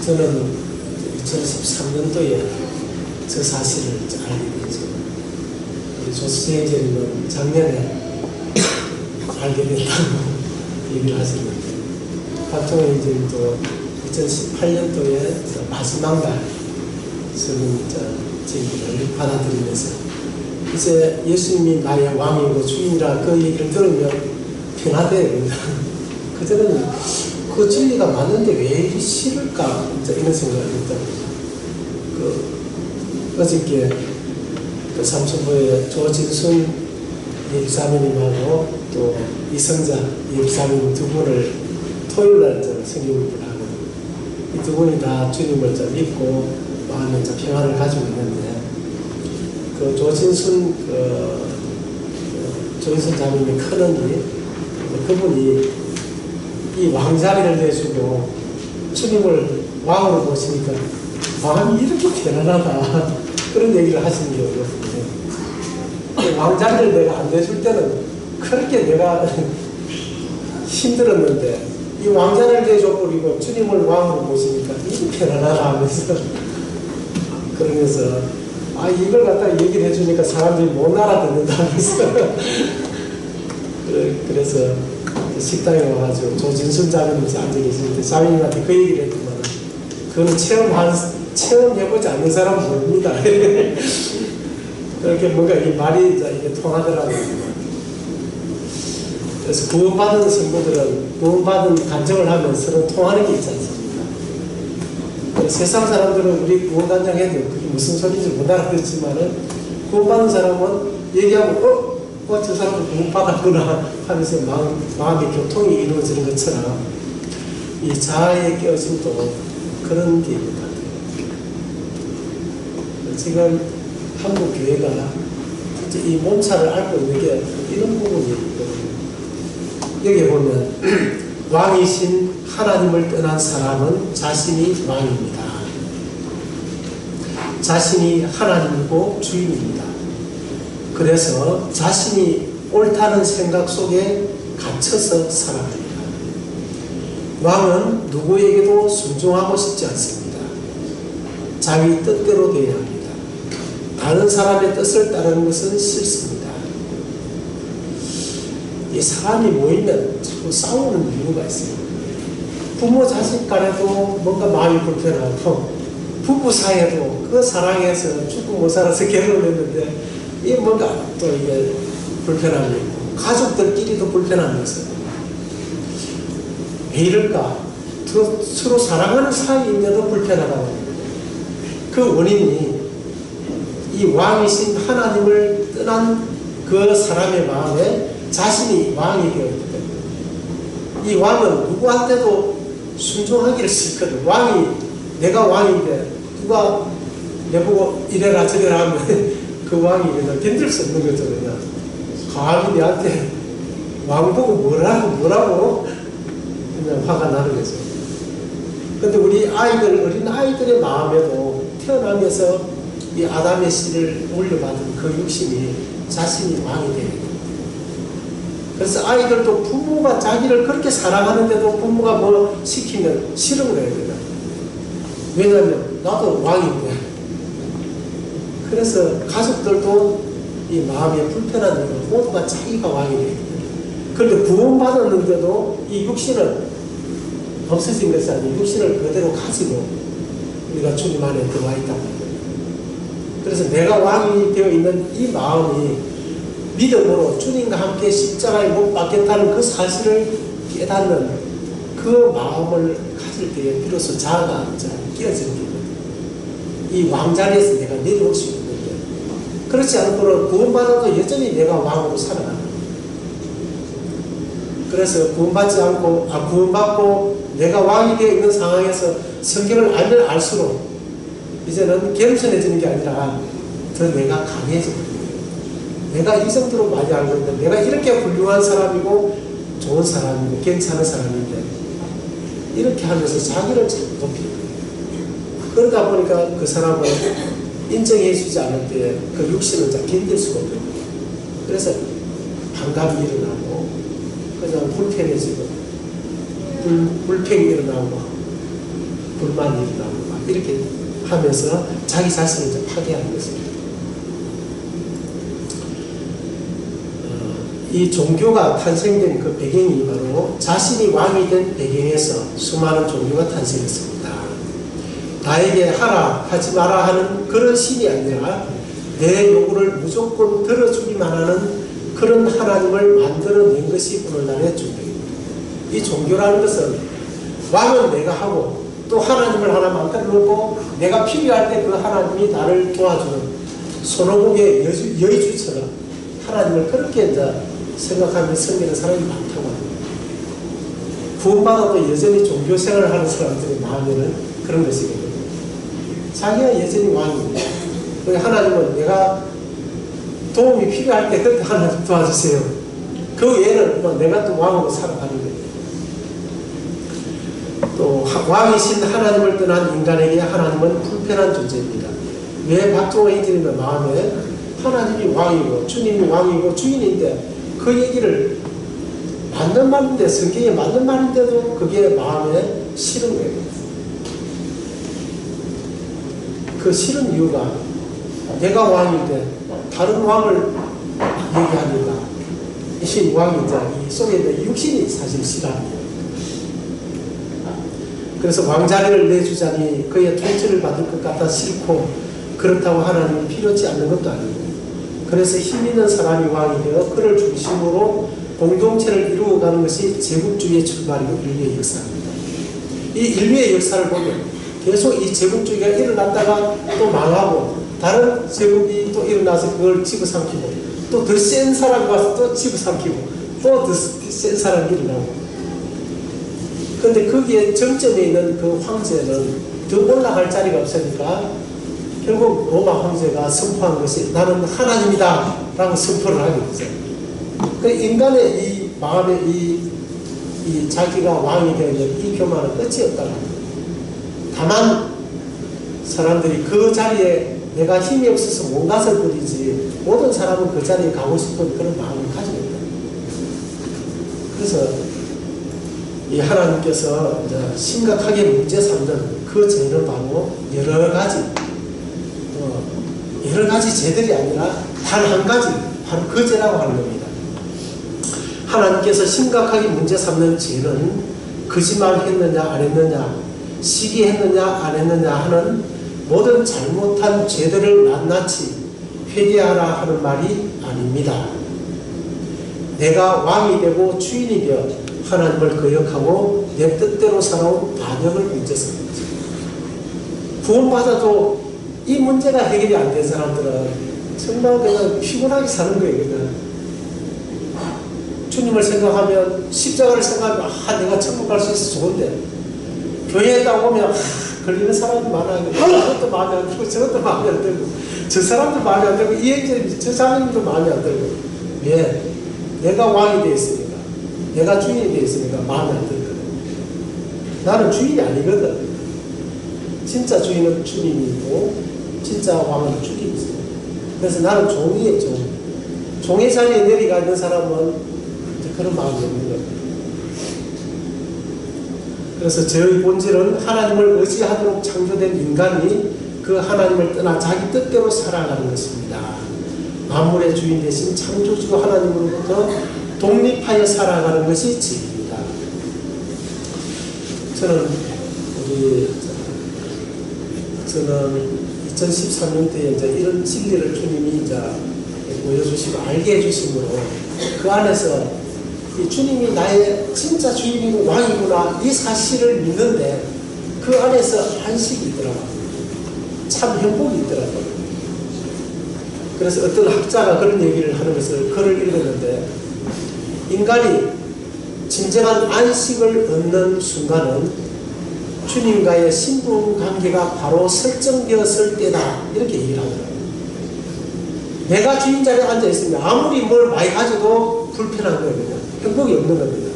저는 2013년도에 저 사실을 알게 됐죠. 우리 조수재 이제는 작년에 알게 됐다고 얘기를 하시는데, 박종원 이제도 2018년도에 마지막 날 저는 제기를 받아들이면서 이제 예수님이 나의 왕이고 주인이라 그 얘기를 들으면 편하대요. 그전에는 그 진리가 맞는데 왜 싫을까 이런 생각을 했다고. 어저께 그 삼천포에 조진순 예비사모님하고 또 이성자 예비사모님 두 분을 토요일날 성경을 하고, 이 두 분이 다 주님을 믿고 마음에 평안을 가지고 있는데, 그 조진순 자매님의 큰언니, 그분이 이 왕자리를 내주고 주님을 왕으로 모시니까 마음이 이렇게 편안하다, 그런 얘기를 하시는 게 어렵거든요. 왕자리를 내가 안 내줄 때는 그렇게 내가 힘들었는데, 이 왕자리를 내줘버리고 주님을 왕으로 모시니까 이렇게 편안하다 하면서 그러면서 이걸 갖다가 얘기를 해주니까 사람들이 못 알아듣는다 하면서 그래서 식당에 와가지고 조진순 자매님이 앉아 계시는데 자매님한테 그 얘기를 했더만, 그거는 체험해보지 않는 사람은 모릅니다. 그렇게 뭔가 이 말이 이게 통하더라고요. 그래서 구원받은 성도들은 구원받은 간증을 하면 서로 통하는 게 있지 않습니까? 세상 사람들은 우리 구원 간증해도 그게 무슨 소리인지 못 알아듣지만은, 구원받은 사람은 얘기하고 저 사람은 구원받았구나 하면서 마음의 교통이 이루어지는 것처럼 이 자아의 깨어짐도 그런 게 있는 것 같아요. 지금 한국 교회가 이 몸차를 앓고 있는 게 이런 부분이 있거든요. 여기 보면 왕이신 하나님을 떠난 사람은 자신이 왕입니다. 자신이 하나님이고 주인입니다. 그래서 자신이 옳다는 생각 속에 갇혀서 살아갑니다. 왕은 누구에게도 순종하고 싶지 않습니다. 자기 뜻대로 되어야 합니다. 다른 사람의 뜻을 따르는 것은 싫습니다. 이 사람이 모이면 자꾸 싸우는 이유가 있어요. 부모 자식 간에도 뭔가 마음이 불편하고, 부부 사이에도 그 사랑해서 죽고 못 살아서 결혼했는데 이게 뭔가 또 이게 불편함이 있고, 가족들끼리도 불편함이 있어요. 왜 이럴까? 서로 사랑하는 사이인데도 불편하다고 합니다. 그 원인이 이 왕이신 하나님을 떠난 그 사람의 마음에 자신이 왕이 되었기 때문에, 이 왕은 누구한테도 순종하기를 싫거든. 내가 왕인데 누가 내보고 이래라 저래라 하면 그 왕이 그냥 견딜 수 없는 거죠. 그냥 감히 내한테 왕 보고 뭐라고 그냥 화가 나는 거죠. 근데 우리 어린 아이들의 마음에도 태어나면서 이 아담의 씨를 물려받은 그 육신이 자신이 왕이 되거든요. 그래서 아이들도 부모가 자기를 그렇게 사랑하는데도 부모가 뭐 시키면 싫은 거예요. 왜냐하면 나도 왕인데. 그래서 가족들도 이 마음에 불편한 이유 모두가 자기가 왕이 되거든요. 그런데 구원받았는데도 이 육신은 없어진 것이 아니고 육신을 그대로 가지고 우리가 주님 안에 들어와 있다고. 그래서 내가 왕이 되어 있는 이 마음이 믿음으로 주님과 함께 십자가에 못 박혔다는 그 사실을 깨닫는 그 마음을 가질 때에 비로소 자아가 깨어지는 거거든요. 이 왕자리에서 내가 내려올 수 있는 건데, 그렇지 않고는 구원받아도 여전히 내가 왕으로 살아가는 거예요. 그래서 구원받고 내가 왕이 되어 있는 상황에서 성경을 알면 알수록 이제는 겸손해지는 게 아니라 더 내가 강해지거든요. 내가 이 정도로 많이 알고 있는데, 내가 이렇게 훌륭한 사람이고 좋은 사람이고 괜찮은 사람인데, 이렇게 하면서 자기를 자꾸 높이고, 그러다 보니까 그 사람을 인정해 주지 않을 때 그 육신을 잘 견딜 수가 없거든요. 그래서 반감이 일어나고 그냥 불편해지고 불평이 일어나고 불만이 일어나고 막 이렇게 하면서 자기 자신을 이제 파괴하는 것입니다. 이 종교가 탄생된 그 배경이 바로 자신이 왕이 된 배경에서 수많은 종교가 탄생했습니다. 나에게 하라 하지 마라 하는 그런 신이 아니라 내 요구를 무조건 들어주기만 하는 그런 하나님을 만들어낸 것이 오늘날의 종교입니다. 이 종교라는 것은 왕은 내가 하고 또 하나님을 하나 만들어 놓고 내가 필요할 때 그 하나님이 나를 도와주는 손오공의 여의주처럼 하나님을 그렇게 이제 생각하며 섬기는 사람이 많다고 합니다. 구원받아도 여전히 종교 생활을 하는 사람들의 마음에는 그런 것이거든요. 자기가 여전히 왕입니다. 하나님은 내가 도움이 필요할 때 그때 하나님 도와주세요. 그 외에는 뭐 내가 또 왕으로 살아가는 거예요. 또 왕이신 하나님을 떠난 인간에게 하나님은 불편한 존재입니다. 왜 박종호 인지님의 마음에 하나님이 왕이고 주님이 왕이고 주인인데 그 얘기를 맞는 말인데 성경에 맞는 말인데도 그게 마음에 싫은 거예요. 그 싫은 이유가 내가 왕인데 다른 왕을 얘기하니까 이 왕이자 이 속에 있는 육신이 사실 싫어합니다. 그래서 왕자리를 내주자니 그의 통치를 받을 것 같아 싫고 그렇다고 하나님이 필요치 않는 것도 아니고 그래서 힘있는 사람이 왕이 되어 그를 중심으로 공동체를 이루어가는 것이 제국주의의 출발이고 인류의 역사입니다. 이 인류의 역사를 보면 계속 이 제국주의가 일어났다가 또 망하고 다른 제국이 또 일어나서 그걸 집어삼키고 또 더 센 사람이 와서 또 집어삼키고 또 더 센 사람이 일어나고 그런데 거기에 정점에 있는 그 황제는 더 올라갈 자리가 없으니까 결국 로마 황제가 선포한 것이 나는 하나님이다 라고 선포를 하게 되죠. 그 인간의 이 마음에 이 자기가 왕이 되는 이 교만은 끝이 없다고 합니다. 다만 사람들이 그 자리에 내가 힘이 없어서 못 가서 그리지 모든 사람은 그 자리에 가고 싶은 그런 마음을 가지고 있다. 그래서 이 하나님께서 이제 심각하게 문제 삼는 그 죄는 바로 여러 가지 죄들이 아니라 단 한 가지 바로 그 죄라고 하는 겁니다. 하나님께서 심각하게 문제 삼는 죄는 거짓말했느냐 안 했느냐 시기했느냐 안 했느냐 하는 모든 잘못한 죄들을 낱낱이 회개하라 하는 말이 아닙니다. 내가 왕이 되고 주인이 되어 하나님을 거역하고 내 뜻대로 살아온 반역을 문제 삼는 거죠. 구원받아도 이 문제가 해결이 안 된 사람들은 정말 그냥 피곤하게 사는 거예요. 그냥. 주님을 생각하면 십자가를 생각하면 내가 천국 갈 수 있어 좋은데 교회에 딱 오면 걸리는 사람이 많아요. 저것도 마음에 안 들고 저것도 마음에 안 들고 저 사람도 마음에 안 들고 이 형제 저 자매님도 마음에 안 들고 왜? 내가 왕이 되어 있으니까 내가 주인이 되어 있으니까 마음에 안 들거든. 나는 주인이 아니거든. 진짜 주인은 주님이고 진짜 왕은 주님이세요. 그래서 나는 종이에요. 종의 자리에 내려가 있는 사람은 그런 마음이 없는 거예요. 그래서 저의 본질은 하나님을 의지하도록 창조된 인간이 그 하나님을 떠나 자기 뜻대로 살아가는 것입니다. 만물의 주인 대신 창조주 하나님으로부터 독립하여 살아가는 것이 진리입니다. 저는 2013년 때에 이제 이런 진리를 주님이 이제 보여주시고 알게 해주심으로 그 안에서 이 주님이 나의 진짜 주인이고 왕이구나 이 사실을 믿는데 그 안에서 안식이 있더라고요. 참 행복이 있더라고요. 그래서 어떤 학자가 그런 얘기를 하는 것을 글을 읽었는데 인간이 진정한 안식을 얻는 순간은 주님과의 신분관계가 바로 설정되었을 때다 이렇게 얘기를 하더라고요. 내가 주인 자리에 앉아있으면 아무리 뭘 많이 가져도 불편한 거예요. 그냥. 행복이 없는 겁니다.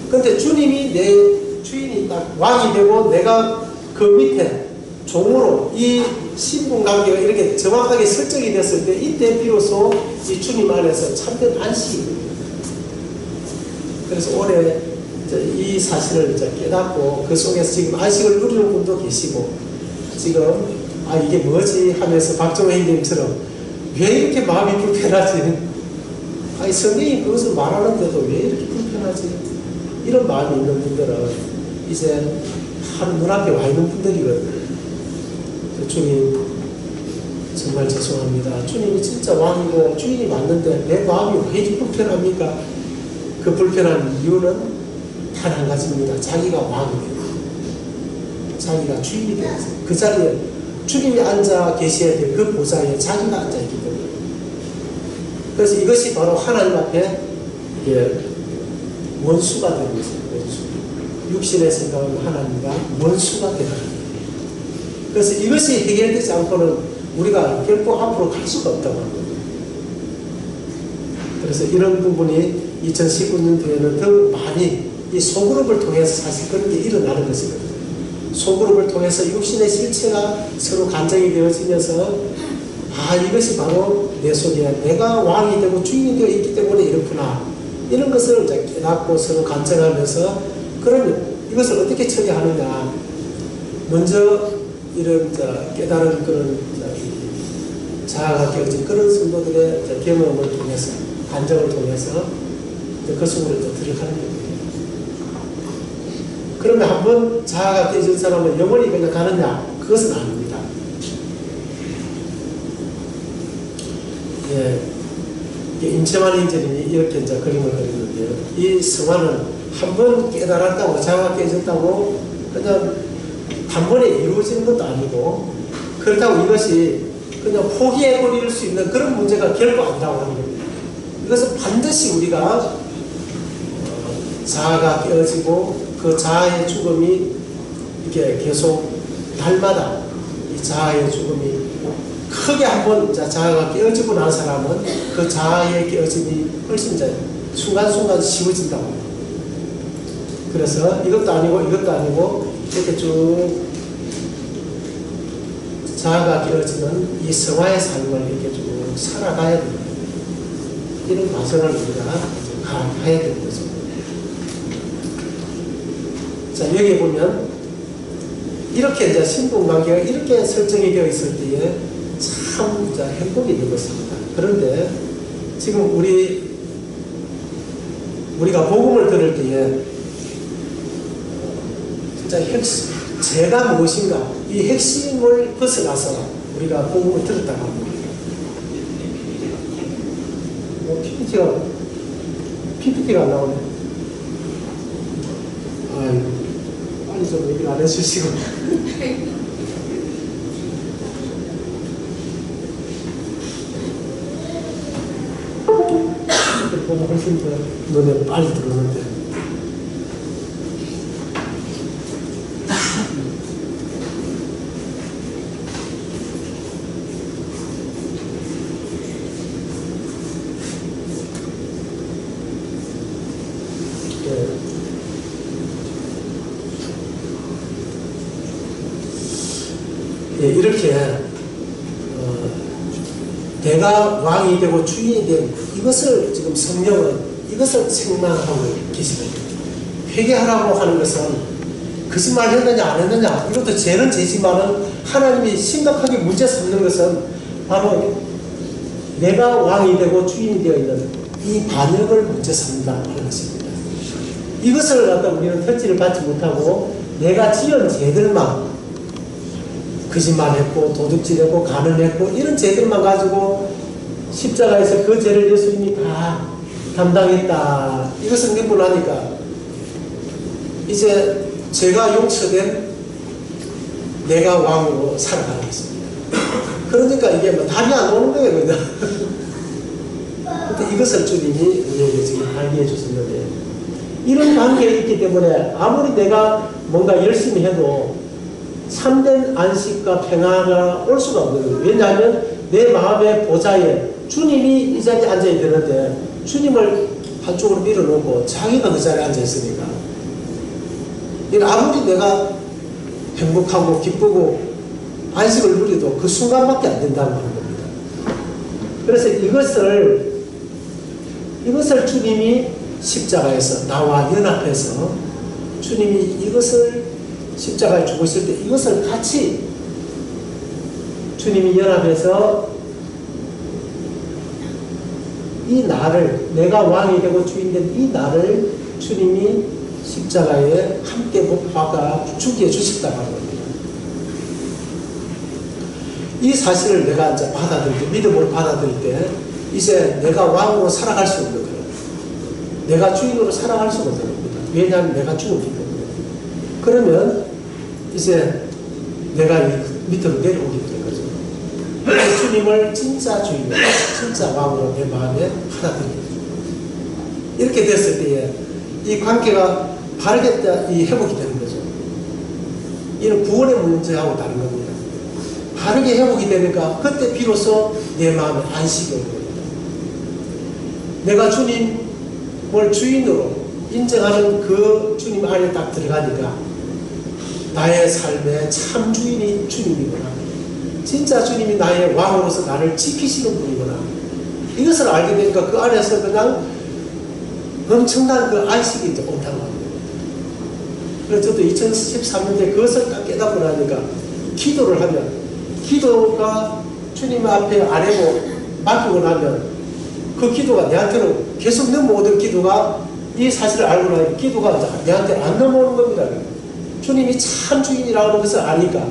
그런데 주님이 내 주인이 딱 왕이 되고 내가 그 밑에 종으로 이 신분관계가 이렇게 정확하게 설정이 됐을 때 이때 비로소 이 주님 안에서 참된 안식이 됩니다. 그래서 올해 이제 이 사실을 이제 깨닫고 그 속에서 지금 안식을 누리는 분도 계시고 지금 이게 뭐지 하면서 박정희 형님처럼 왜 이렇게 마음이 불편하지? 성경이 그것을 말하는데도 왜 이렇게 불편하지? 이런 마음이 있는 분들은 이제 한 눈앞에 와 있는 분들이거든요. 주님 정말 죄송합니다. 주님이 진짜 왕이고 주인이 맞는데 내 마음이 왜 이렇게 불편합니까? 그 불편한 이유는 단 한 가지입니다. 자기가 왕이 되고 자기가 주인이 되어서 그 자리에 주님이 앉아 계셔야 될 그 보좌에 자기가 앉아 있기 때문에 그래서 이것이 바로 하나님 앞에 원수가 되는 것입니다. 원수. 육신의 생각은 하나님과 원수가 되는 거예요. 그래서 이것이 해결되지 않고는 우리가 결코 앞으로 갈 수가 없다고 합니다. 그래서 이런 부분이 2019년도에는 더 많이 이 소그룹을 통해서 사실 그런 게 일어나는 것이거든요. 소그룹을 통해서 육신의 실체가 서로 간증이 되어지면서 이것이 바로 내 속에 내가 왕이 되고 주인이 되어 있기 때문에 이렇구나. 이런 것을 이제 깨닫고 서로 간증하면서 그러면 이것을 어떻게 처리하느냐. 먼저 이런 깨달은 그런 자아가 깨어진 그런 성도들의 경험을 통해서 간증을 통해서 그 속으로 들어가는 거예요. 그러면 한번 자아가 깨진 사람은 영원히 그냥 가느냐? 그것은 아닙니다. 임채만 인재님이 이렇게 이제 그림을 그리는데요. 이 성화는 한번 깨달았다고, 자아가 깨졌다고 그냥 단번에 이루어지는 것도 아니고, 그렇다고 이것이 그냥 포기해버릴 수 있는 그런 문제가 결코 아니라고 하는 겁니다. 이것은 반드시 우리가 자아가 깨어지고 그 자아의 죽음이 이렇게 계속 날마다 이 자아의 죽음이 크게 한번 자아가 깨어지고 난 사람은 그 자아의 깨어짐이 훨씬 순간순간 쉬워진다고 합니다. 그래서 이것도 아니고 이것도 아니고 이렇게 쭉 자아가 깨어지는 이 성화의 삶을 이렇게 쭉 살아가야 됩니다. 이런 과정을 우리가 가야 되는 거죠. 자, 여기 보면 이렇게 이제 신분관계가 이렇게 설정이 되어 있을 때에 참 행복이 있는 것입니다. 그런데 지금 우리가 복음을 들을 때에 진짜 죄가 무엇인가 이 핵심을 벗어나서 우리가 복음을 들었다고 합니다. PPT가 안 나오네. 아이고. 빨리 좀 얘기를 안 해주시고. 보면 훨씬 더 눈에 빨리 들어오는데. 이렇게 내가 왕이 되고 주인이 된 이것을 지금 성령은 이것을 책망하고 계시거든요. 회개하라고 하는 것은 거짓말 했느냐 안 했느냐 이것도 죄는 죄지만은 하나님이 심각하게 문제 삼는 것은 바로 내가 왕이 되고 주인이 되어 있는 이 반역을 문제 삼는다 하는 것입니다. 이것을 갖다 우리는 터치를 받지 못하고 내가 지은 죄들만 거짓말했고 도둑질했고 가늠했고 이런 죄들만 가지고 십자가에서 그 죄를 예수님이 다 담당했다. 이것을 믿고 나니까 이제 죄가 용서된 내가 왕으로 살아가고 있습니다. 그러니까 이게 뭐 답이 안 오는 거예요. 그냥. 근데 이것을 주님이 우리에게 지금 알게 해주셨는데 이런 관계에 있기 때문에 아무리 내가 뭔가 열심히 해도 참된 안식과 평화가 올 수가 없거든요. 왜냐하면 내 마음의 보좌에 주님이 이 자리에 앉아야 되는데 주님을 한쪽으로 밀어놓고 자기가 그 자리에 앉아있으니까 아무리 내가 행복하고 기쁘고 안식을 누려도 그 순간밖에 안 된다는 겁니다. 그래서 이것을 주님이 십자가에서 나와 연합해서 주님이 이것을 십자가에 죽으실 때 이것을 같이 주님이 연합해서 이 나를, 내가 왕이 되고 주인 된 이 나를 주님이 십자가에 함께 못 박아 죽여 주셨다고 합니다. 이 사실을 내가 이제 받아들일 때, 믿음으로 받아들일 때, 이제 내가 왕으로 살아갈 수 없는 거예요. 내가 주인으로 살아갈 수가 없는 겁니다. 왜냐하면 내가 죽었기 때문에. 그러면 이제 내가 이 밑으로 내려오게 되는 거죠. 주님을 진짜 주인으로, 진짜 왕으로 내 마음에 받아들이게 됩니다. 이렇게 됐을 때에 이 관계가 바르게 이 회복이 되는 거죠. 이는 구원의 문제하고 다른 겁니다. 바르게 회복이 되니까 그때 비로소 내 마음에 안식이 오는 겁니다. 내가 주님을 주인으로 인정하는 그 주님 안에 딱 들어가니까 나의 삶의 참 주인이 주님이구나. 진짜 주님이 나의 왕으로서 나를 지키시는 분이구나. 이것을 알게 되니까 그 안에서 그냥 엄청난 그 안식이 이제 온다고 합니다. 그래서 저도 2013년도에 그것을 딱 깨닫고 나니까 기도를 하면, 기도가 주님 앞에 아뢰고 맡기고 나면 그 기도가 내한테는 계속 넘어오던 기도가 이 사실을 알고 나니까 기도가 내한테 안 넘어오는 겁니다. 주님이 참 주인이라고 하는 것을 아니까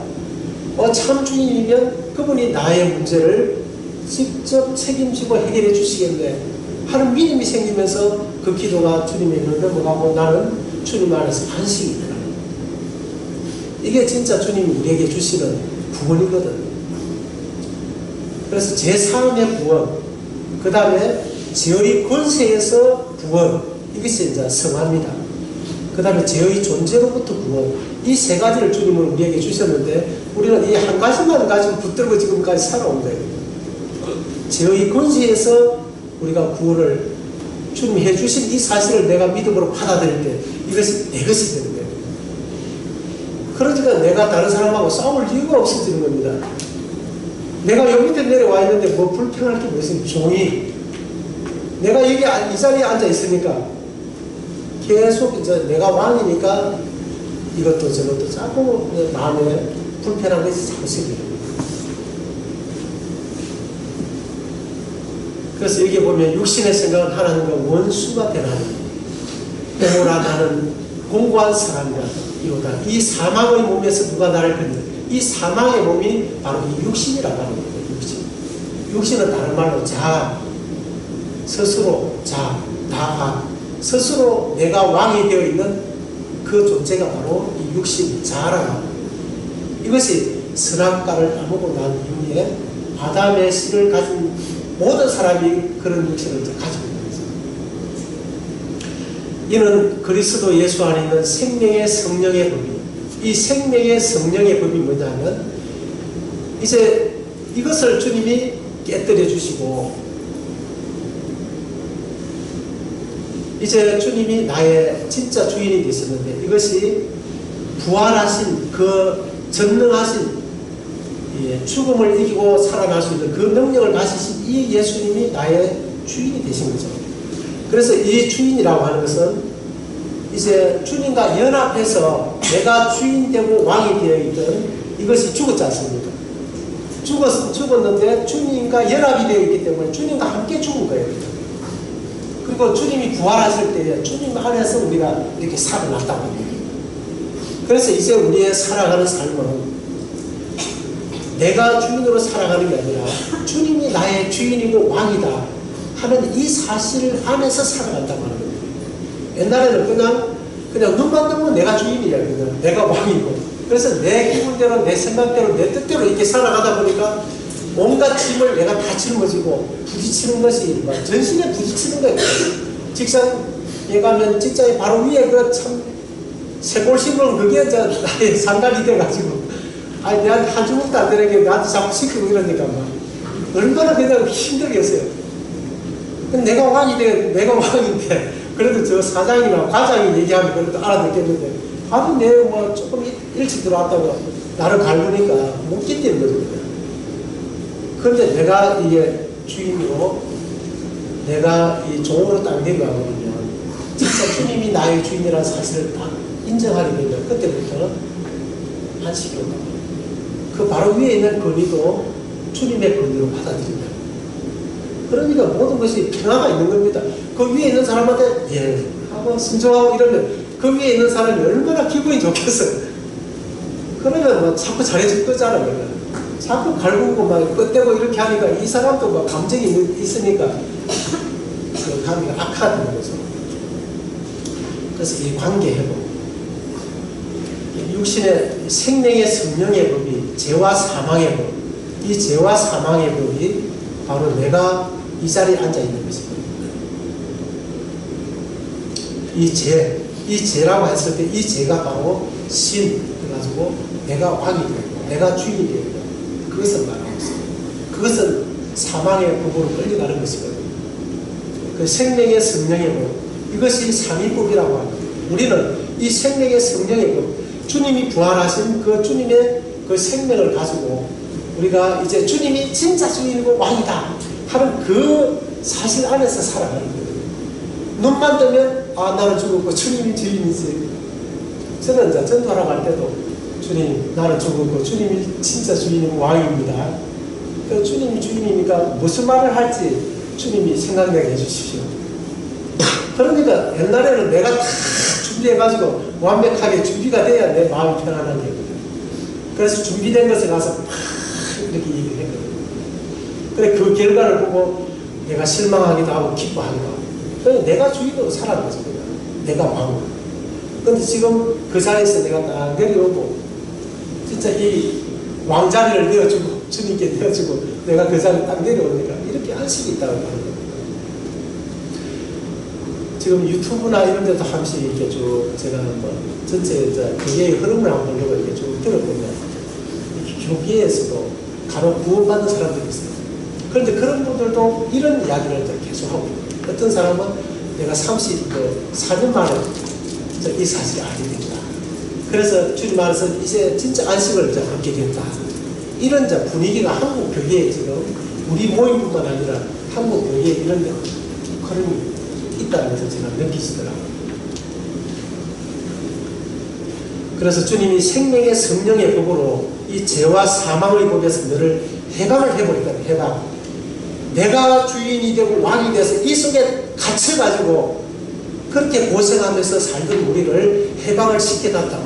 참 주인이면 그분이 나의 문제를 직접 책임지고 해결해 주시겠네 하는 믿음이 생기면서 그 기도가 주님에게 넘어가고 나는 주님 안에서 안식이 되는 거예요. 이게 진짜 주님이 우리에게 주시는 구원이거든요. 그래서 제3의 구원, 그 다음에 죄의 권세에서 구원, 이것이 이제 성화입니다. 그 다음에 죄의 존재로부터 구원, 이 세 가지를 주님은 우리에게 주셨는데 우리는 이 한 가지만 가지고 붙들고 지금까지 살아온 거예요. 죄의 권세에서 우리가 구원을 주님이 해주신 이 사실을 내가 믿음으로 받아들일 때 이것이 내 것이 되는 거예요. 그러니까 내가 다른 사람하고 싸울 이유가 없어지는 겁니다. 내가 여기 밑에 내려와 있는데 뭐 불평할 게 뭐 있습니까? 종이. 내가 여기 이 자리에 앉아 있으니까 계속 이제 내가 왕이니까 이것도 저것도 자꾸 내 마음에 불편한 것이 자꾸 생겨요. 그래서 여기 보면 육신의 생각은 하나님과 원수가 되나니 오라 나는 공고한 사람이라 이로다. 이 사망의 몸에서 누가 나를 건져? 이 사망의 몸이 바로 이 육신이라고 하는 거예요. 육신은 다른 말로 자, 스스로 자, 나, 스스로 내가 왕이 되어 있는 그 존재가 바로 이 육신, 자라고 합니다. 이것이 선악과를 따먹고 난 이후에 아담의 씨를 가진 모든 사람이 그런 육신을 가지고 있는 거죠. 이는 그리스도 예수 안에 있는 생명의 성령의 법이에요. 이 생명의 성령의 법이 뭐냐면 이제 이것을 주님이 깨뜨려 주시고 이제 주님이 나의 진짜 주인이 되셨는데 이것이 부활하신 그 전능하신 죽음을 이기고 살아날 수 있는 그 능력을 가지신 이 예수님이 나의 주인이 되신 거죠. 그래서 이 주인이라고 하는 것은 이제 주님과 연합해서 내가 주인 되고 왕이 되어 있던 이것이 죽었지 않습니까? 죽었는데 주님과 연합이 되어 있기 때문에 주님과 함께 죽은 거예요. 그리고 주님이 부활하실 때 주님 안에서 우리가 이렇게 살아났다고 합니다. 그래서 이제 우리의 살아가는 삶은 내가 주인으로 살아가는 게 아니라 주님이 나의 주인이고 왕이다 하는 이 사실 안에서 살아간다고 하는 거예요. 옛날에는 그냥 눈만 뜨면 내가 주인이야. 그냥 내가 왕이고. 그래서 내 기분대로 내 생각대로 내 뜻대로 이렇게 살아가다 보니까 온갖 짐을 내가 다 짊어지고 부딪히는 것이 막 전신에 부딪히는 거예요. 직장에 가면 직장에 바로 위에 그 참 쇄골 심은 그게 이제 나의 상관이 돼가지고 아니 내한테 한 주먹도 안 되는 게 나한테 자꾸 시키고 이러니까 막 얼마나 그냥 힘들겠어요. 내가 왕이 돼, 내가 왕인데 그래도 저 사장이나 과장이 얘기하면 그래도 알아듣겠는데 하도 내가 뭐 조금 일찍 들어왔다고 나를 갈구니까 못 끼는 거죠. 그런데 내가 이게 주인으로 내가 이 종으로 딱 내려가거든요. 진짜 주님이 나의 주인이라는 사실을 딱 인정하게 되면 그때부터는 안식이 온다. 그 바로 위에 있는 권위도 주님의 권위로 받아들인다. 그러니까 모든 것이 평화가 있는 겁니다. 그 위에 있는 사람한테 예 하고 순종하고 이러면 그 위에 있는 사람이 얼마나 기분이 좋겠어요. 그러면 뭐 자꾸 잘해줄 거잖아요. 자꾸 갈구고 막 끄떼고 이렇게 하니까 이 사람도 막 감정이 있으니까 그 감기가 악화되는 거죠. 그래서 이 관계 회복, 육신의 생명의 성령의 법이 죄와 사망의 법, 이 죄와 사망의 법이 바로 내가 이 자리에 앉아 있는 것입니다. 이 죄라고 했을 때 이 죄가 바로 신, 그래가지고 내가 왕이 되고 내가 주인이 되고 그것을 말하고 있습니다. 그것은 사망의 법으로 끌려가는 것이거든요. 그 생명의 성령의 법, 이것이 삼위법이라고 합니다. 우리는 이 생명의 성령의 법, 주님이 부활하신 그 주님의 그 생명을 가지고 우리가 이제 주님이 진짜 주인이고 왕이다 하는 그 사실 안에서 살아가는 거예요. 눈만 뜨면 아 나는 죽었고 주님이 주인이지. 저는 이제 전도하러 갈 때도 주님 나는 죽었고 주님이 진짜 주인이고 왕입니다. 그 주님이 주인이니까 무슨 말을 할지 주님이 생각나게 해주십시오. 그러니까 옛날에는 내가 다 준비해가지고 완벽하게 준비가 돼야 내 마음이 편안한 게 있거든요. 그래서 준비된 것에 가서 막 이렇게 얘기를 했거든요. 그래 그 결과를 보고 내가 실망하기도 하고 기뻐하기도 하고 그래서 내가 주인으로 살아가는 거죠. 내가 왕. 근데 지금 그 자리에서 내가 딱 내려오고 진짜 이 왕자리를 내어주고 주님께 내어주고 내가 그 자리에 딱 내려오니까 이렇게 안식이 있다고 하는 거예요. 지금 유튜브나 이런 데도 한 번씩 이렇게 쭉 제가 뭐 전체 교계의 흐름을 한번 보려고 이렇게 쭉 들어보면 교계에서도 간혹 구원받는 사람들이 있어요. 그런데 그런 분들도 이런 이야기를 계속하고 어떤 사람은 내가 34년 만에 이 사실이 알게 된다. 그래서 주님 안에서 이제 진짜 안식을 이제 얻게 된다. 이런 이제 분위기가 한국 교회에 지금 우리 모임뿐만 아니라 한국 교회에 이런 그런 있다는 것을 제가 느끼시더라고요. 그래서 주님이 생명의 성령의 법으로 이 죄와 사망의 법에서 너를 해방을 해버리다. 해방. 내가 주인이 되고 왕이 돼서 이 속에 갇혀가지고 그렇게 고생하면서 살던 우리를 해방을 시켜놨다.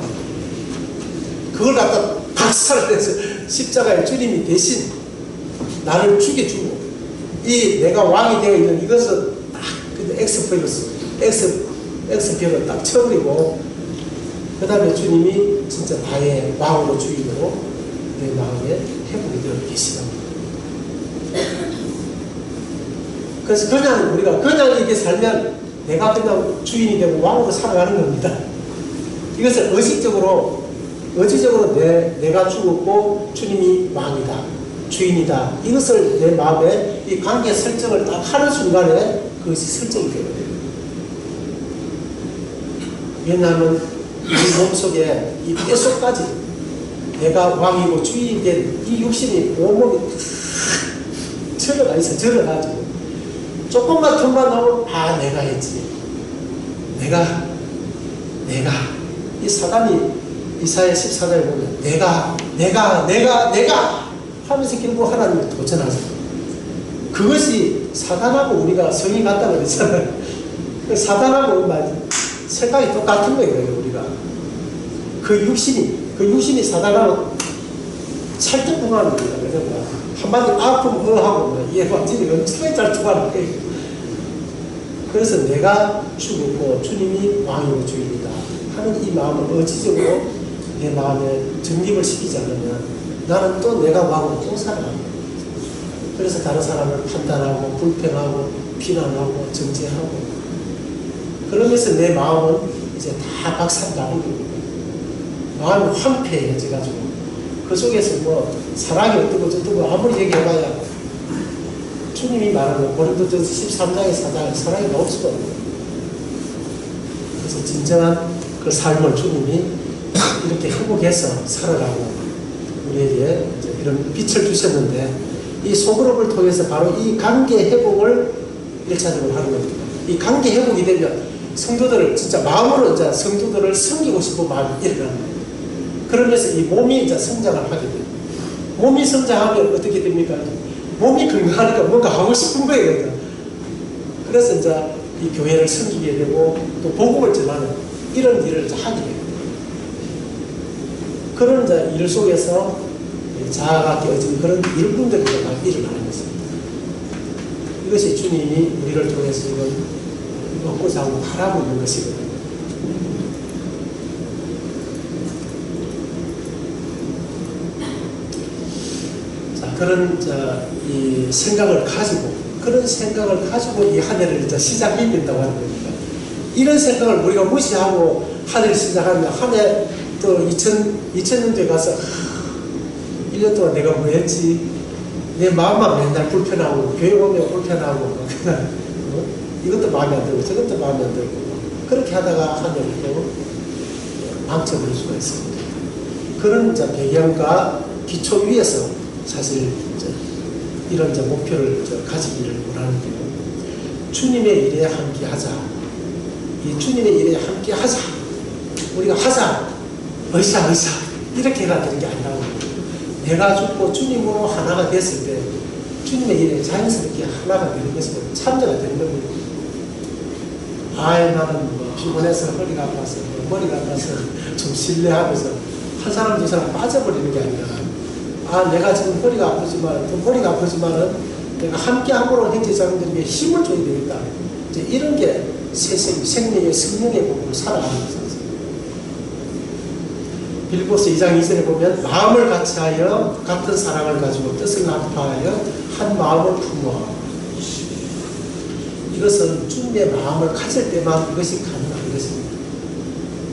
그걸 갖다 박살을 내서 십자가에 주님이 대신 나를 죽여주고 이 내가 왕이 되어 있는 이것은 딱 엑스표를 딱 쳐버리고 그 다음에 주님이 진짜 나의 왕으로 주인으로 내 마음에 회복이 되어 계시다. 그래서 그냥 우리가 그냥 이렇게 살면 내가 그냥 주인이 되고 왕으로 살아가는 겁니다. 이것을 의식적으로 내가 죽었고 주님이 왕이다, 주인이다. 이것을 내 마음에 이 관계 설정을 딱 하는 순간에 그것이 설정이 되거든요. 왜냐하면 이 몸속에 이 뼛속까지 내가 왕이고 주인이 된 이 육신이 온몸이 절어가 있어. 절어가지고 조금만 틈만 나오면 아 내가 했지. 내가 이 사단이 이사야 14장에 보면 내가 하면서 결국 하나님을 도전하세요. 그것이 사단하고 우리가 성이 같다고 그랬잖아요. 사단하고 생각이 똑같은 거예요. 우리가 그 육신이 사단하고 찰떡궁합니다. 그래서 한마디 아프면 하고 얘 완전히 엄청나게 잘 통하는 거예요. 그래서 내가 죽었고 주님이 왕이고 주인이다 하는 이 마음을 의지적으로 내 마음에 정립을 시키지 않으면 나는 또 내가 왕으로 또 살아갑니다. 그래서 다른 사람을 판단하고 불평하고 비난하고 정죄하고 그러면서 내 마음은 이제 다 박살나는 겁니다. 마음이 황폐해져가지고 그 속에서 뭐 사랑이 어떻고 저떻고 아무리 얘기해봐야 주님이 말하는 고린도전서 13장의 사랑이 나올 수가 없는 거예요. 그래서 진정한 그 삶을 주님이 이렇게 회복해서 살아가고 우리에게 이런 빛을 주셨는데 이 소그룹을 통해서 바로 이 관계 회복을 1차적으로 하는 겁니다. 이 관계 회복이 되면 성도들을 진짜 마음으로 이제 성도들을 섬기고 싶은 마음이 일어나는 거예요. 그러면서 이 몸이 이제 성장을 하게 돼요. 몸이 성장하면 어떻게 됩니까? 몸이 건강하니까 뭔가 하고 싶은 거예요. 그래서 이제 이 교회를 섬기게 되고 또 복음을 전하는 이런 일을 이제 하게 돼요. 그런 이제 일 속에서 자아가 깨어진 그런 일꾼들이 일어나는 것입니다. 이것이 주님이 우리를 통해서 지금 얻고자 하고 바라고 있는 것이거든요. 자, 그런 이 생각을 가지고 그런 생각을 가지고 이 한 해를 이제 시작해야 된다고 하는 겁니다. 이런 생각을 우리가 무시하고 한 해를 시작하면 한 해 또 2000년도에 가서 1년 동안 내가 뭐 했지? 내 마음만 맨날 불편하고 교회 오면 불편하고 그냥 이것도 마음에 안 들고 저것도 마음에 안 들고 그렇게 하다가 한 해를 또 망쳐버릴 수가 있습니다. 그런 이제 배경과 기초 위에서 사실 이런 이제 목표를 가지기를 원하는데요. 주님의 일에 함께 하자. 이 주님의 일에 함께 하자. 우리가 하자. 으쌰 이렇게 해가 되는 게 아니라고. 내가 죽고 주님으로 하나가 됐을 때 주님의 일에 자연스럽게 하나가 되는 것으로 참여가 되는 겁니다. 아이 나는 뭐 피곤해서 허리가 아파서 머리가 아파서 좀 실례하면서 한 사람 두 사람 빠져버리는 게 아니라 아 내가 지금 허리가 아프지만 또 머리가 아프지만은 내가 함께 함으로 형제자매들에게 힘을 줘야 되겠다. 이제 이런 게 생명의 성령의 복으로 살아가는 것입니다. 빌립보서 2장 2절에 보면 마음을 같이하여 같은 사랑을 가지고 뜻을 합하여 한 마음을 품어. 이것은 주님의 마음을 가질 때만 이것이 가능한 것입니다.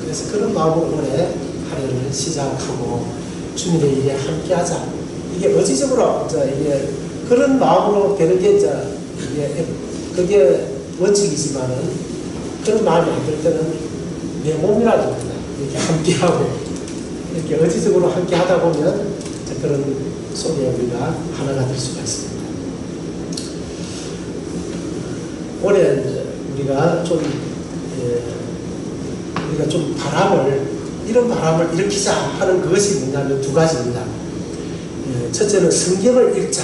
그래서 그런 마음으로 올해 한 해를 시작하고 주님의 일에 함께하자. 이게 의지적으로 이게 그런 마음으로 되는 게 이제 그게 원칙이지만은 그런 마음이 안 들 때는 내 몸이라도 이렇게 함께하고. 이렇게 의지적으로 함께 하다 보면 그런 속에 우리가 하나가 될 수가 있습니다. 올해 우리가 좀 이런 바람을 일으키자 하는 그것이 뭐냐면 두 가지입니다. 첫째는 성경을 읽자.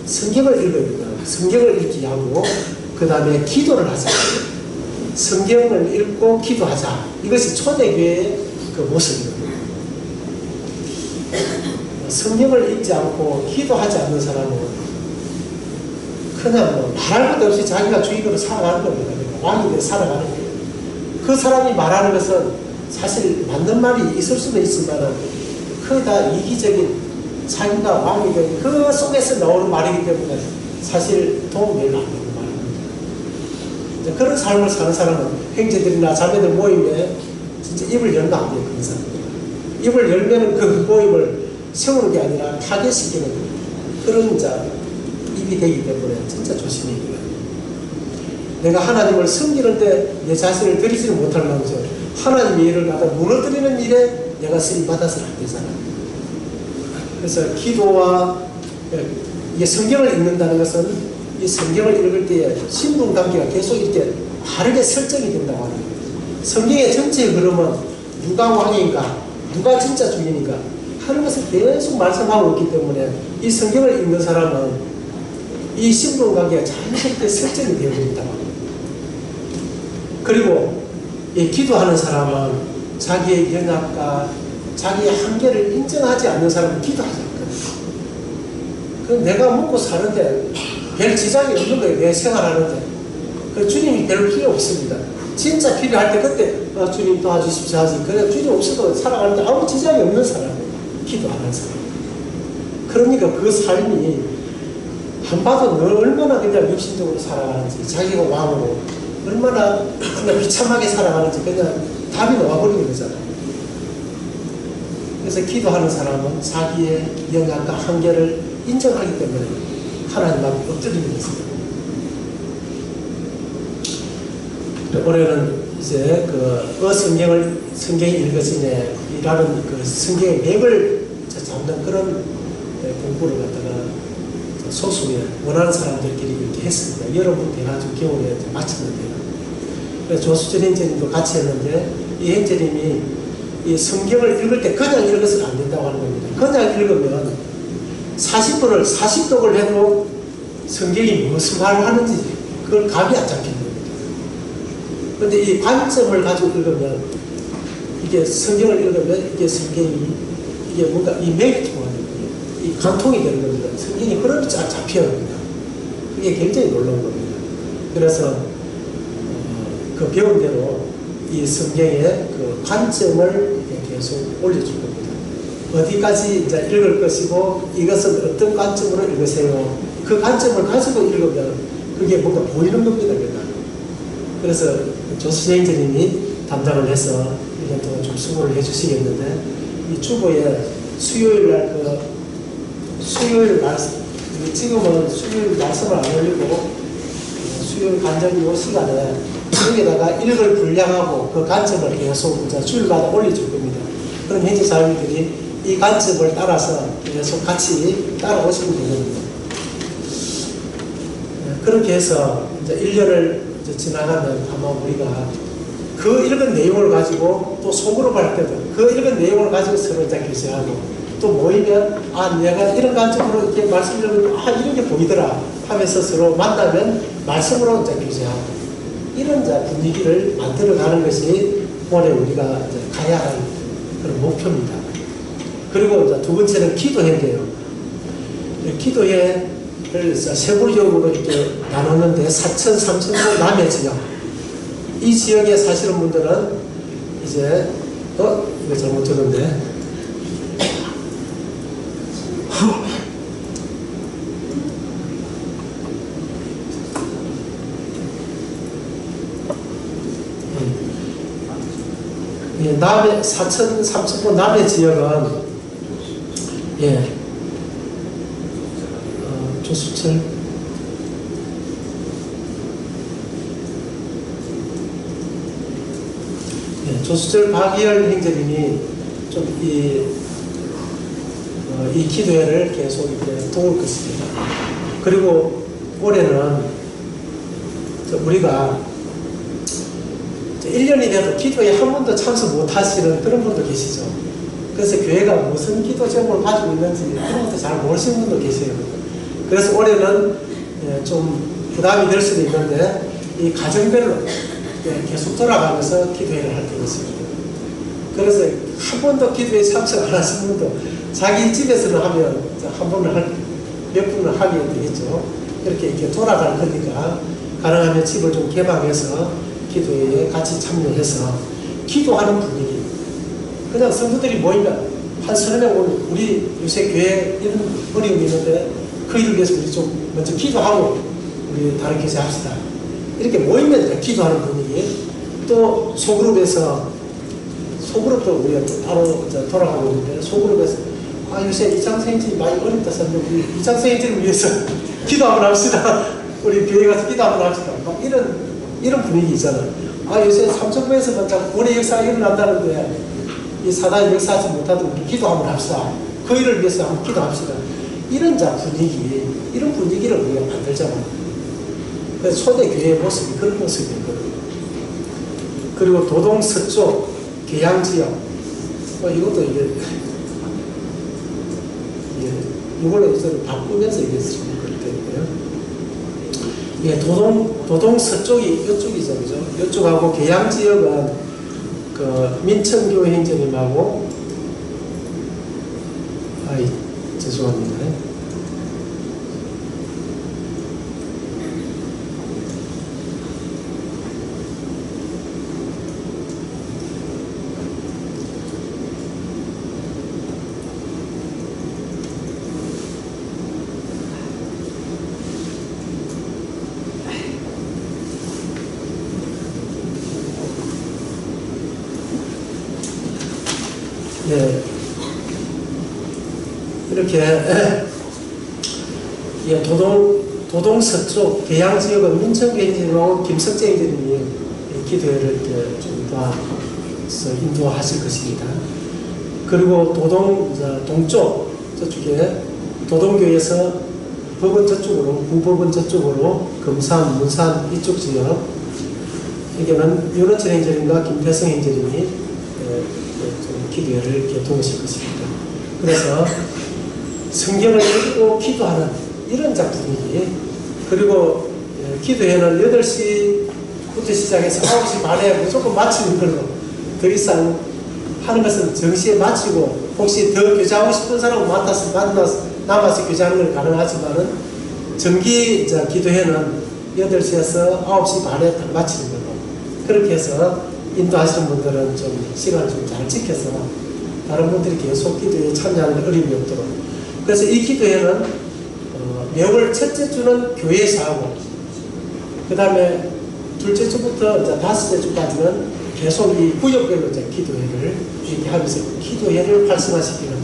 성경을 읽어야 된다. 성경을 읽기 하고 그 다음에 기도를 하자. 성경을 읽고 기도하자. 이것이 초대교회의 그 모습입니다. 성경을 읽지 않고 기도하지 않는 사람은 그냥 뭐 말할 것도 없이 자기가 주인으로 살아가는 겁니다. 왕이 되어 살아가는 거예요. 그 사람이 말하는 것은 사실 맞는 말이 있을 수도 있지만 그게 다 이기적인 자기가 왕이 된 그 속에서 나오는 말이기 때문에 사실 도움 별로 안 되는 말입니다. 그런 삶을 사는 사람은 형제들이나 자매들 모임에 진짜 입을 열면 안 돼요. 그런 사람들. 입을 열면 그 모임을 세우는 게 아니라 타겟시키는 그런 입이 되기 때문에 진짜 조심해야 돼요. 내가 하나님을 섬기는데 내 자신을 드리지를 못할 망정 하나님의 일을 갖다 무너뜨리는 일에 내가 쓰임 받아서는 안 되잖아요. 그래서 기도와 이게 성경을 읽는다는 것은 이 성경을 읽을 때에 신분관계가 계속 이렇게 바르게 설정이 된다고 하는 거예요. 성경의 전체의 흐름은 누가 왕인가 누가 진짜 주인인가 하는 것을 계속 말씀하고 있기 때문에 이 성경을 읽는 사람은 이 신분관계가 자연스럽게 설정이 되어 있다. 그리고 이 기도하는 사람은 자기의 연약과 자기의 한계를 인정하지 않는 사람은 기도하지 않거든요. 그럼 내가 먹고 사는데 별 지장이 없는 거예요. 내 생활하는데. 그 주님이 별 필요 없습니다. 진짜 필요할 때 그때 주님 도와주십시오 하지. 그래 주님 없어도 살아가는데 아무 지장이 없는 사람이에요. 기도하는 사람. 그러니까 그 삶이 한 봐도 너 얼마나 그냥 육신적으로 살아가는지 자기가 왕으로 얼마나 그냥 비참하게 살아가는지 그냥 답이 나와버리는 거잖아요. 그래서 기도하는 사람은 자기의 연약과 한계를 인정하기 때문에 하나님 앞에 엎드리는 것입니다. 올해는 이제 성경이 읽어지네 이라는 그 성경의 맥을 잡는 그런 공부를 갖다가 소수에 원하는 사람들끼리 이렇게 했습니다. 여러분 돼가지고 겨울에 마쳤는데요. 그래서 조수철 행제님도 같이 했는데 이 행제님이 이 성경을 읽을 때 그냥 읽어서는 안 된다고 하는 겁니다. 그냥 읽으면 40번을 40독을 해도 성경이 무슨 말을 하는지 그걸 감이 안 잡히는 겁니다. 그런데 이 관점을 가지고 읽으면 이게 성경을 읽으면 이게 성경이 이게 뭔가 이 맥이 통하는 거예요. 이 관통이 되는 겁니다. 성경이 흐름이 쫙 잡혀야 합니다. 그게 굉장히 놀라운 겁니다. 그래서 그 배운 대로 이 성경의 그 관점을 계속 올려줄 겁니다. 어디까지 이제 읽을 것이고 이것은 어떤 관점으로 읽으세요. 그 관점을 가지고 읽으면 그게 뭔가 보이는 겁니다. 그래서 조수행제님이 담당을 해서 1년 동안 좀 수고를 해주시겠는데 이 주보에 수요일 날 수요일 말씀 지금은 수요일 말씀을 안 올리고 수요일 간절히 이 시간에 여기다가 읽을 분량하고 그 관점을 계속 주일마다 올려줄 겁니다. 그럼 현재 자녀들이 이 관점을 따라서 계속 같이 따라오시면 되거든요. 그렇게 해서 이제 1년을 지나가면 아마 우리가 그 읽은 내용을 가지고 또 속으로 갈 때도 그 읽은 내용을 가지고 서로 이제 교제하고 또 모이면 아 내가 이런 관점으로 이렇게 말씀을 읽으면 아 이런 게 보이더라 하면서 서로 만나면 말씀으로 이제 교제하고 이런 이제 분위기를 만들어가는 것이 올해 우리가 이제 가야 할 그런 목표입니다. 그리고 이제 두 번째는 기도회인데요. 기도회를 세부적으로 이렇게 나누는데 사천, 삼천포 남해 지역 이 지역에 사시는 분들은 이제 이거 잘못 적었네. 남해, 사천, 삼천포 남해 지역은 조수철 조수철 박이열 행제님이 좀 이 기도회를 계속 이렇게 도울 것입니다. 그리고 올해는 우리가 1년이 돼도 기도에 한 번도 참석 못 하시는 그런 분도 계시죠. 그래서 교회가 무슨 기도 제목을 가지고 있는지 그런 것도 잘 모르시는 분도 계세요. 그래서 올해는 좀 부담이 될 수도 있는데 이 가정별로 계속 돌아가면서 기도회를 할 것입니다. 그래서 한 번도 기도에 참석 안 하신 분도 자기 집에서는 하면 한 번을 몇 분을 하게 되겠죠. 이렇게 돌아갈 거니까 가능하면 집을 좀 개방해서 기도회에 같이 참여해서 기도하는 분위기. 그냥 성도들이 모이면 한 서너 명 오는 우리 요새 교회에 이런 어려움이 있는데 그 일을 위해서 우리 좀 먼저 기도하고 우리 다른 교제 합시다. 이렇게 모이면 기도하는 분위기. 또 소그룹에서 소그룹도 우리가 따로 돌아가고 있는데 소그룹에서 아 요새 이장생인들이 많이 어렵다 했는데 우리 이장생인들을 위해서 기도 한번 합시다. 우리 교회 가서 기도 한번 합시다. 막 이런 분위기 있잖아요. 아 요새 삼천포에서만 고래 역사가 일어난다는데 이 사단이 역사하지 못하도록 우리 기도 한번 합시다. 그 일을 위해서 한번 기도합시다. 이런 분위기, 이런 분위기를 우리가 만들자고. 그래서 초대 교회의 모습이 그런 모습이거든요. 그리고 도동 서쪽 계양지역 이것도 이걸로 바꾸면서 얘기했으면 그렇겠고요. 도동 서쪽이 이쪽이죠, 그죠? 이쪽하고 계양지역은 그 민천교회 행제님하고 죄송합니다. 이렇게 도동 서쪽 계양지역은 민천교회 행제님하고 김석재 행제님이 기도회를 이렇게 좀 도와서 인도하실 것입니다. 그리고 동쪽 저쪽에 도동교에서 법원 저쪽으로 구법원 저쪽으로 금산, 문산 이쪽 지역 이게는 윤호철 행제님과 김태성 행제님이 좀 기도회를 이렇게 도우실 것입니다. 그래서 성경을 읽고 기도하는 이런 작품이기, 그리고 기도회는 8시부터 시작해서 9시 반에 무조건 마치는 걸로, 더 이상 하는 것은 정시에 마치고, 혹시 더 교제하고 싶은 사람은 남아서 교제하는 건 가능하지만은 정기 기도회는 8시에서 9시 반에 딱 마치는 걸로, 그렇게 해서 인도하시는 분들은 좀 시간을 좀 잘 지켜서 다른 분들이 계속 기도에 참여하는 어려움이 없도록. 그래서 이 기도회는 매월 첫째 주는 교회에서 하고, 그 다음에 둘째 주부터 이제 다섯째 주까지는 계속 이 구역별로 이제 기도회를 이렇게 하면서 기도회를 활성화시키는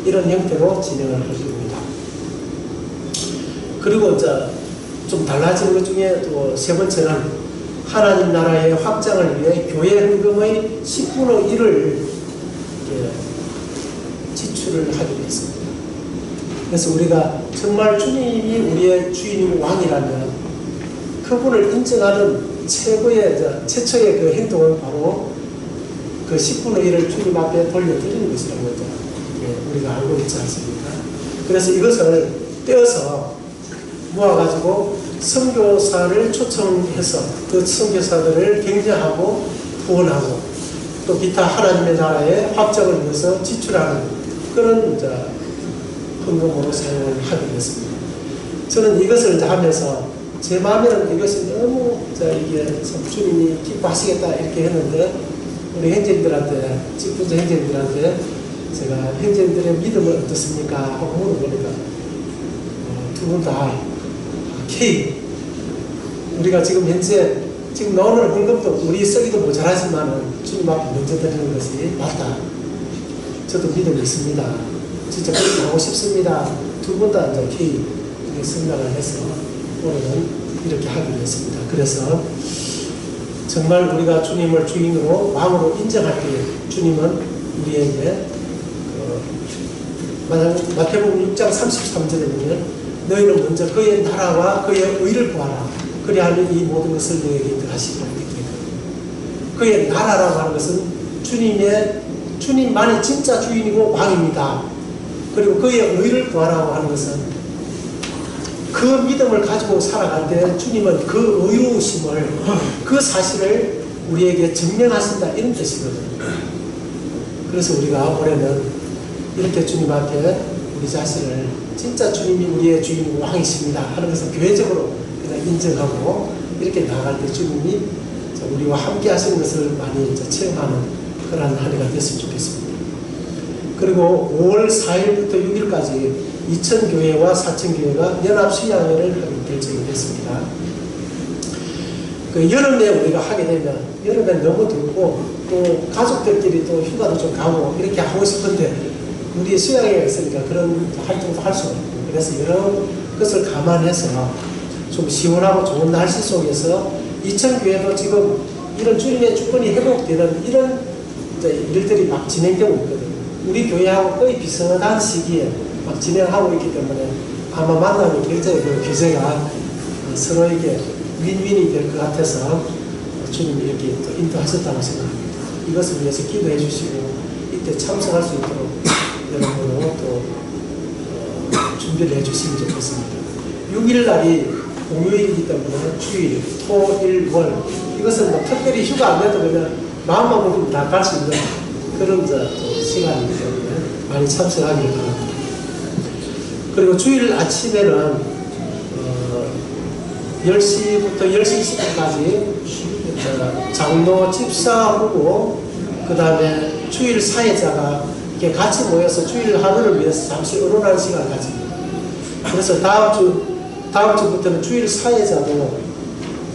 이런 형태로 진행을 할 겁니다. 그리고 이제 좀 달라지는 것 중에 또 세 번째는 하나님 나라의 확장을 위해 교회 헌금의 10분의 1을 지출을 하기로 했습니다. 그래서 우리가 정말 주님이 우리의 주인이고 왕이라면 그분을 인정하는 최초의 그 행동은 바로 그 10분의 1을 주님 앞에 돌려드리는 것이라는 거죠. 우리가 알고 있지 않습니까? 그래서 이것을 떼어서 모아가지고 선교사를 초청해서 그 선교사들을 격려하고 후원하고 또 기타 하나님의 나라의 확장을 위해서 지출하는 그런 헌금으로 사용을 하게 됐습니다. 저는 이것을 이제 하면서 제 마음에는 이것이 너무 이게 주님이 기뻐하시겠다 이렇게 했는데, 우리 형제님들한테, 직분자 형제님들한테 제가 형제님들의 믿음은 어떻습니까? 하고 물어보니까 두 분 다 우리가 지금 현재 지금 나오는 헌금도 우리 쓰기도 모자라지만은 주님 앞에 먼저 드리는 것이 맞다. 저도 믿음이 있습니다. 진짜 그렇게 하고 싶습니다. 두 분 다 이제 생각을 해서 오늘은 이렇게 하기로 했습니다. 그래서 정말 우리가 주님을 주인으로 왕으로 인정할 때 주님은 우리에게 마태복음 6장 33절에 보면 너희는 먼저 그의 나라와 그의 의를 구하라. 그리하면 이 모든 것을 너희에게 더하시리라. 그의 나라라고 하는 것은 주님만이 진짜 주인이고 왕입니다. 그리고 그의 의를 구하라고 하는 것은 그 믿음을 가지고 살아갈 때 주님은 그 의로우심을, 그 사실을 우리에게 증명하신다 이런 뜻이거든요. 그래서 우리가 올해는 이렇게 주님 앞에 우리 자신을 진짜 주님이 우리의 주인이고 왕이십니다 하는 것을 교회적으로 그냥 인정하고 이렇게 나아갈 때 주님이 우리와 함께 하시는 것을 많이 체험하는 그런 한 해가 됐으면 좋겠습니다. 그리고 5월 4일부터 6일까지 2000교회와 4000교회가 연합 수양회를 하기로 결정이 됐습니다. 그 여름에 우리가 하게 되면 여름에 너무 덥고 또 가족들끼리 또 휴가도 좀 가고 이렇게 하고 싶은데 우리 수양회가 있으니까 그런 활동도 할 수가 없고, 그래서 여러 것을 감안해서 좀 시원하고 좋은 날씨 속에서 2000교회도 지금 이런 주님의 주권이 회복되는 이런 일들이 막 진행되고 있거든요. 우리 교회하고 거의 비슷한 시기에 막 진행하고 있기 때문에 아마 만나면 굉장히 그 교제가 서로에게 윈윈이 될 것 같아서 주님이 이렇게 또 인도하셨다고 생각합니다. 이것을 위해서 기도해 주시고 이때 참석할 수 있도록 여러분으로 또 준비를 해 주시면 좋겠습니다. 6일날이 공휴일이기 때문에 주일, 토, 일, 월 이것은 뭐 특별히 휴가 안 내도 그냥 마음만 먹으면 다 갈 수 있는 그런 또 시간이기 때문에 많이 참석하기를 바랍니다. 그리고 주일 아침에는 10시부터 10시 20분까지 장로 집사 후보, 그 다음에 주일 사회자가 이렇게 같이 모여서 주일 하루를 위해서 잠시 의논하는 시간을 가집니다. 그래서 다음 주부터는 주일 사회자도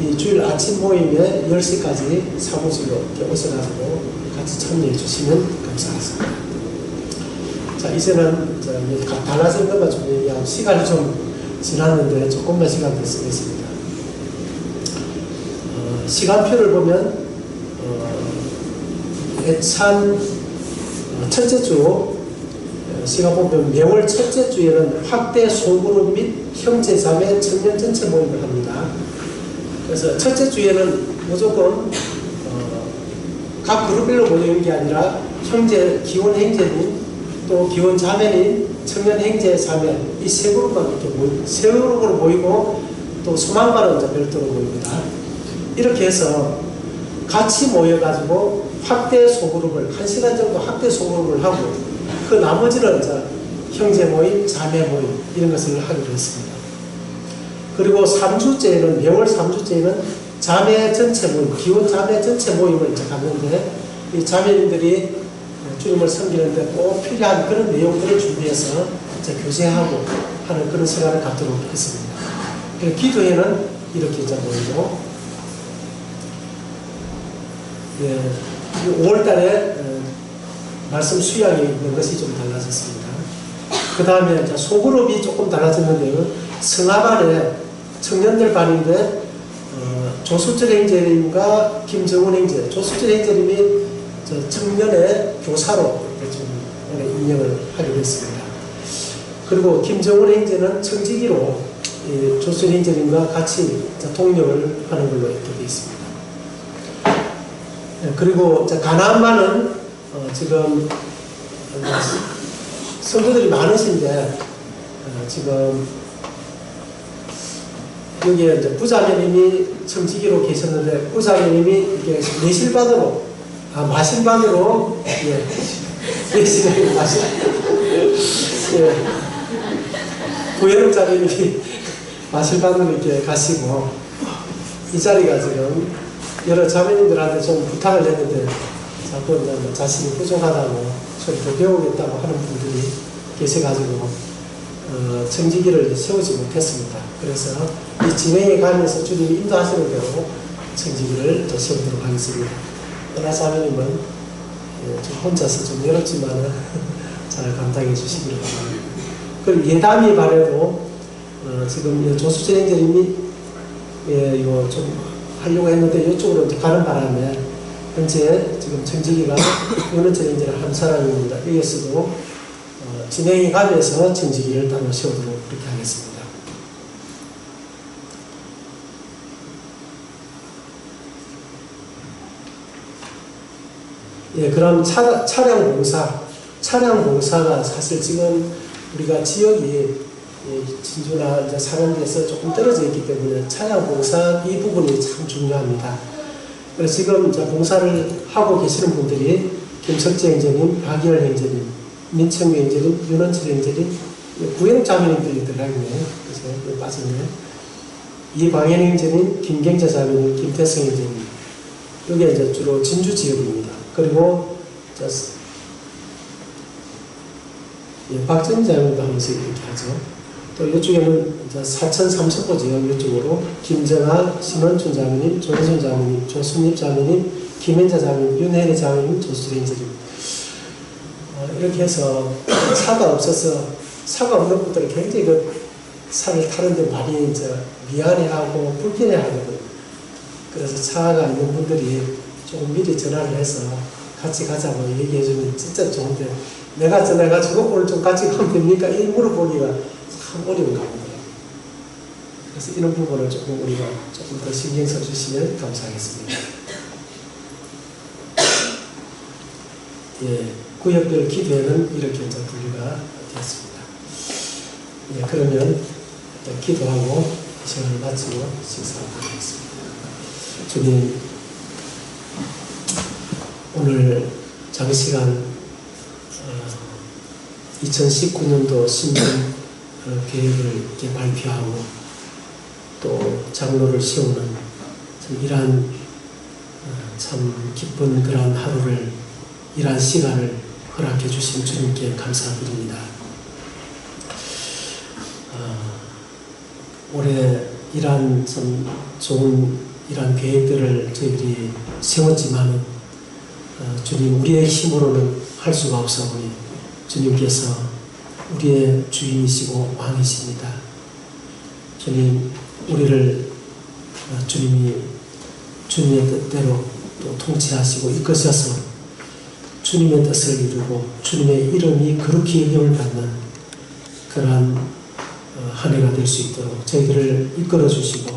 이 주일 아침 모임에 10시까지 사무실로 이렇게 오셔가지고 같이 참여해 주시면 감사하겠습니다. 자, 이제는 달라진 것만 좀 얘기하고 시간이 좀 지났는데 조금만 시간 더 쓰겠습니다. 시간표를 보면 애찬 첫째 주 시간 보면 매월 첫째 주에는 확대 소그룹 및 형제자매 청년 전체 모임을 합니다. 그래서 첫째 주에는 무조건 각 그룹별로 모이는 게 아니라 형제, 기혼 형제님, 또 기혼 자매님, 청년 형제 자매 이 세 그룹만 이렇게 세 그룹으로 모이고 또 소망반은 이제 별도로 모입니다. 이렇게 해서 같이 모여가지고 확대 소그룹을 1시간 정도 확대 소그룹을 하고 그 나머지는 이제 형제 모임, 자매 모임 이런 것을 하기로 했습니다. 그리고 3주째에는 명월 3주째에는 자매 전체 모임, 기혼 자매 전체 모임을 이제 갔는데 이 자매님들이 주님을 섬기는데 꼭 필요한 그런 내용들을 준비해서 이제 교제하고 하는 그런 시간을 갖도록 했습니다. 그리고 기도회는 이렇게 이제 모이고, 예, 5월달에 말씀 수양이 있는 것이 좀 달라졌습니다. 그 다음에 소그룹이 조금 달라졌는데요. 성화반에 청년들 반인데 조수철 행제님과 김정훈 행제, 조수철 행제님이 청년의 교사로 좀 임명을 하기로 했습니다. 그리고 김정훈 행제는 청지기로 조수철 행제님과 같이 동력을 하는 걸로 이렇게 되어 있습니다. 그리고 가나안반은 지금 성도들이 많으신데 지금 여기에 이제 부자매님이 청지기로 계셨는데 부자매님이 이게 내실반으로 마실반으로 내실반으로 마실 부여름 자매님이 마실반으로 이렇게 가시고 이 자리가 지금 여러 자매님들한테 좀 부탁을 했는데 자꾸 자신이 부족하다고 좀 더 배우겠다고 하는 분들이 계셔가지고 청지기를 세우지 못했습니다. 그래서 이 진행해 가면서 주님이 인도하시는 대로 청지기를 또 세우도록 하겠습니다. 은하 자매님은 좀 혼자서 좀 외롭지만 잘 감당해 주시기를 바랍니다. 그리고 예담이 바래도 지금 조수철 행제님이 이거 좀 하려고 했는데 이쪽으로 가는 바람에 현재 지금 청지기가 윤원철 행제를 한 사람입니다. 여기에서도 진행해 가면서 청지기를 따로 세우도록 그렇게 하겠습니다. 예, 그럼 차량 봉사가 사실 지금 우리가 지역이 진주나 이제 상원에서 조금 떨어져 있기 때문에 차량 봉사 이 부분이 참 중요합니다. 그래서 지금 이제 봉사를 하고 계시는 분들이 김석재 행제님, 박이열 행제님, 민청규 행제님, 윤원철 행제님, 구영 자매님들이 들어가 있네요. 그래서 빠지네요. 이광현 행제님, 김경자 자매님, 김태성 행제님. 여기 이제 주로 진주 지역입니다. 그리고 박정희 자매님도 하면서 이렇게 하죠. 또 이쪽에는 사천 삼천포 지역 이쪽으로 김정아, 신원춘 자매님, 조혜순 자매님, 조순립 자매님, 김현자 자매님, 윤혜리 자매님, 조수철 행제님. 이렇게 해서 차가 없어서 차가 없는 분들은 굉장히 그 차를 타는데 많이 미안해하고 불편해하거든요. 그래서 차가 있는 분들이 조금 미리 전화를 해서 같이 가자고 얘기해주면 진짜 좋은데 내가 전화해가지고 오늘 좀 같이 가면 됩니까? 이 물어보기가 참 어려운가 보더라고요. 그래서 이런 부분을 조금 우리가 조금 더 신경 써주시면 감사하겠습니다. 예, 구역별 기도회는 이렇게 이제 분류가 되었습니다. 예, 그러면 기도하고 시간을 마치고 식사하도록 하겠습니다. 주님, 오늘 장시간 2019년도 신년 계획을 이렇게 발표하고 또 장로를 세우는 이러한 참 기쁜 그런 하루를 이러한 시간을 허락해 주신 주님께 감사드립니다. 올해 이러한 참 좋은 이러한 계획들을 저희들이 세웠지만은 주님 우리의 힘으로는 할 수가 없사오니 주님께서 우리의 주인이시고 왕이십니다. 주님 우리를 주님이 주님의 뜻대로 또 통치하시고 이끄셔서 주님의 뜻을 이루고 주님의 이름이 거룩히 여김을 받는 그러한 한 해가 될 수 있도록 저희들을 이끌어 주시고